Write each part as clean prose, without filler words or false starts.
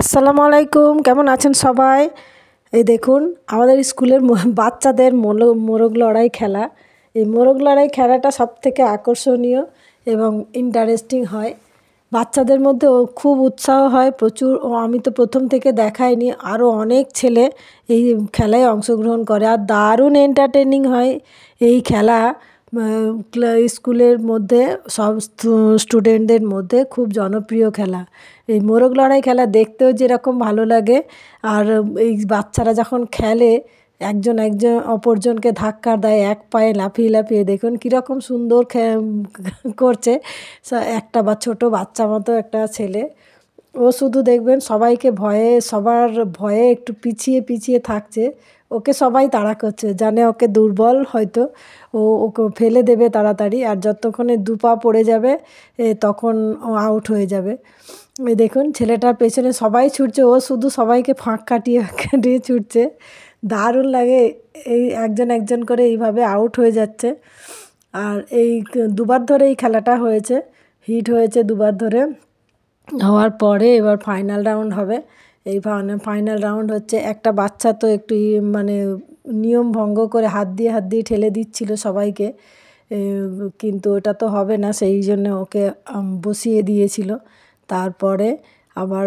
আসসালামু আলাইকুম, কেমন আছেন সবাই? এই দেখুন আমাদের স্কুলের বাচ্চাদের মোরগ লড়াই খেলা। এই মোরগ লড়াই খেলাটা সবথেকে আকর্ষণীয় এবং ইন্টারেস্টিং হয়। বাচ্চাদের মধ্যেও খুব উৎসাহ হয় প্রচুর। আমি তো প্রথম থেকে দেখাইনি, আরও অনেক ছেলে এই খেলায় অংশগ্রহণ করে আর দারুণ এন্টারটেনিং হয় এই খেলা। স্কুলের মধ্যে সব স্টুডেন্টদের মধ্যে খুব জনপ্রিয় খেলা। এই মোরগ লড়াই খেলা দেখতেও যেরকম ভালো লাগে, আর এই বাচ্চারা যখন খেলে একজন অপরজনকে ধাক্কা দেয়, এক পায়ে লাফিয়ে লাফিয়ে দেখুন কীরকম সুন্দর করছে। একটা ছোটো বাচ্চা মতো একটা ছেলে, ও শুধু দেখবেন সবাইকে সবার ভয়ে একটু পিছিয়ে পিছিয়ে থাকছে। ওকে সবাই তাড়া করছে, জানে ওকে দুর্বল হয়তো, ওকে ফেলে দেবে তাড়াতাড়ি, আর যতক্ষণে দু পা পড়ে যাবে তখন ও আউট হয়ে যাবে। এই দেখুন ছেলেটার পেছনে সবাই ছুটছে, ও শুধু সবাইকে ফাঁক কাটিয়ে কাটিয়ে ছুটছে। দারুণ লাগে, এই একজন একজন করে এইভাবে আউট হয়ে যাচ্ছে। আর এই দুবার ধরে এই খেলাটা হয়েছে, হিট হয়েছে দুবার ধরে। হওয়ার পরে এবার ফাইনাল রাউন্ড হবে। এই ফাইনাল রাউন্ড হচ্ছে, একটা বাচ্চা তো একটু মানে নিয়ম ভঙ্গ করে হাত দিয়ে ঠেলে দিচ্ছিল সবাইকে, কিন্তু ওটা তো হবে না, সেই জন্য ওকে বসিয়ে দিয়েছিল। তারপরে আবার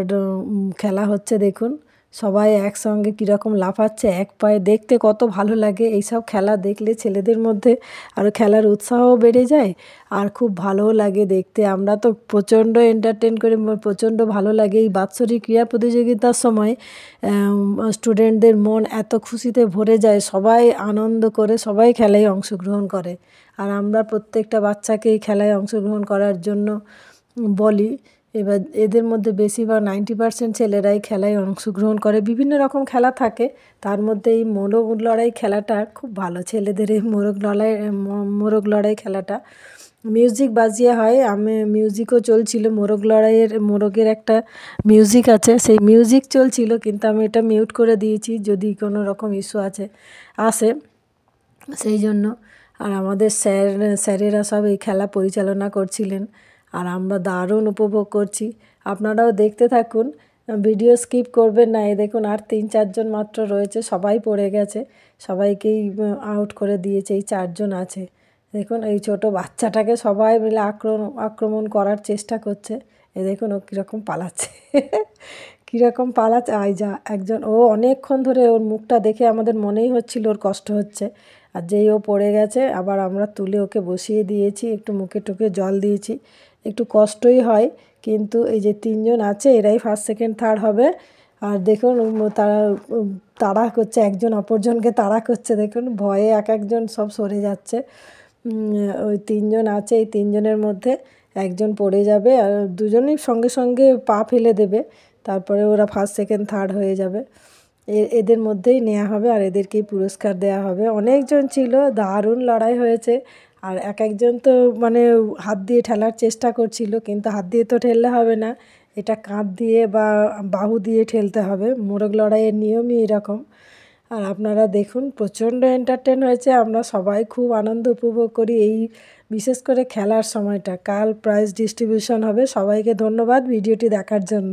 খেলা হচ্ছে, দেখুন সবাই একসঙ্গে কীরকম লাফাচ্ছে এক পায়ে, দেখতে কত ভালো লাগে। এইসব খেলা দেখলে ছেলেদের মধ্যে আরও খেলার উৎসাহও বেড়ে যায়, আর খুব ভালোও লাগে দেখতে। আমরা তো প্রচণ্ড এন্টারটেন করে, প্রচণ্ড ভালো লাগে। এই বাৎসরিক ক্রীড়া প্রতিযোগিতার সময় স্টুডেন্টদের মন এত খুশিতে ভরে যায়, সবাই আনন্দ করে সবাই খেলায় অংশগ্রহণ করে। আর আমরা প্রত্যেকটা বাচ্চাকে এই খেলায় অংশগ্রহণ করার জন্য বলি। এবার এদের মধ্যে বেশিরভাগ 90% ছেলেরাই খেলায় অংশগ্রহণ করে। বিভিন্ন রকম খেলা থাকে, তার মধ্যে এই মোরগ লড়াই খেলাটা খুব ভালো। ছেলেদের এই মোরগ লড়াই খেলাটা মিউজিক বাজিয়ে হয়, মিউজিকও চলছিল। মোরগের একটা মিউজিক আছে, সেই মিউজিক চলছিল, কিন্তু আমি এটা মিউট করে দিয়েছি যদি কোনো রকম ইস্যু আসে সেই জন্য। আর আমাদের স্যারেরা সব এই খেলা পরিচালনা করছিলেন, আর আমরা দারুণ উপভোগ করছি। আপনারাও দেখতে থাকুন, ভিডিও স্কিপ করবেন না। এই দেখুন আর 3-4 জন মাত্র রয়েছে, সবাই পড়ে গেছে, সবাইকেই আউট করে দিয়েছে। এই 4 জন আছে, দেখুন এই ছোট বাচ্চাটাকে সবাই মিলে আক্রমণ করার চেষ্টা করছে। এই দেখুন ও কীরকম পালাচ্ছে কীরকম পালাচ্ছে। যা একজন, ও অনেকক্ষণ ধরে, ওর মুখটা দেখে আমাদের মনেই হচ্ছিল ওর কষ্ট হচ্ছে। আর যেই ও পড়ে গেছে, আবার আমরা তুলে ওকে বসিয়ে দিয়েছি, একটু মুখে টুকে জল দিয়েছি। একটু কষ্টই হয়, কিন্তু এই যে 3 জন আছে এরাই ফার্স্ট সেকেন্ড থার্ড হবে। আর দেখুন তারা তাড়া করছে, একজন অপরজনকে তাড়া করছে, দেখুন ভয়ে এক একজন সব সরে যাচ্ছে। ওই 3 জন আছে, এই 3 জনের মধ্যে একজন পড়ে যাবে, আর দুজনেই সঙ্গে সঙ্গে পা ফেলে দেবে, তারপরে ওরা ফার্স্ট সেকেন্ড থার্ড হয়ে যাবে। এদের মধ্যেই নেওয়া হবে, আর এদেরকেই পুরস্কার দেওয়া হবে। অনেকজন ছিল, দারুণ লড়াই হয়েছে। আর এক একজন তো মানে হাত দিয়ে ঠেলার চেষ্টা করছিল, কিন্তু হাত দিয়ে তো ঠেললে হবে না, এটা কাঁধ দিয়ে বা বাহু দিয়ে ঠেলতে হবে। মোরগ লড়াইয়ের নিয়মই এরকম। আর আপনারা দেখুন প্রচণ্ড এন্টারটেন হয়েছে, আমরা সবাই খুব আনন্দ উপভোগ করি এই বিশেষ করে খেলার সময়টা। কাল প্রাইজ ডিস্ট্রিবিউশন হবে। সবাইকে ধন্যবাদ ভিডিওটি দেখার জন্য।